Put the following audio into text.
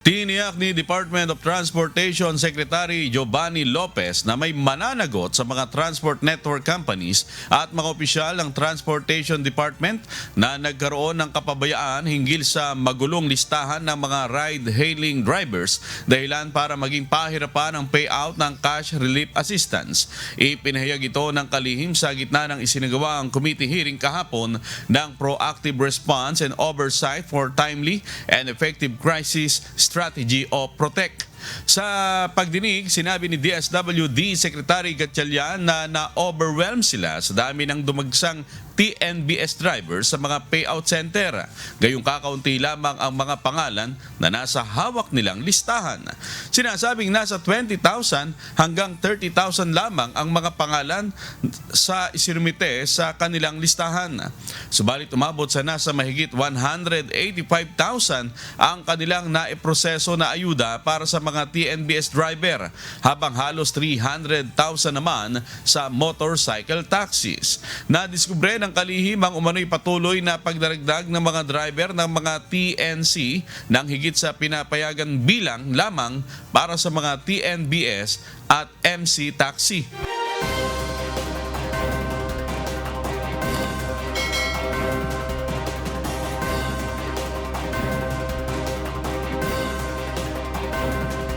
Tiniyak ni Department of Transportation Secretary Giovanni Lopez na may mananagot sa mga transport network companies at mga opisyal ng Transportation Department na nagkaroon ng kapabayaan hinggil sa magulong listahan ng mga ride-hailing drivers dahilan para maging pahirapan ang payout ng cash relief assistance. Ipinahayag ito ng kalihim sa gitna ng isinagawang committee hearing kahapon ng Proactive Response and Oversight for Timely and Effective Crisis Strategy o PROTEC. Sa pagdinig, sinabi ni DSWD Secretary Gatchalian na na-overwhelm sila sa dami ng dumagsang TNBS drivers sa mga payout center. Gayong kakaunti lamang ang mga pangalan na nasa hawak nilang listahan. Sinasabing nasa 20,000 hanggang 30,000 lamang ang mga pangalan sa isinumite sa kanilang listahan. Subalit umabot sa nasa mahigit 185,000 ang kanilang naiproseso na ayuda para sa mga TNBS driver, habang halos 300,000 naman sa motorcycle taxis. Nadiskubre ng kalihim ang umano'y patuloy na pagdaragdag ng mga driver ng mga TNC ng higit sa pinapayagan bilang lamang para sa mga TNBS at MC taxi.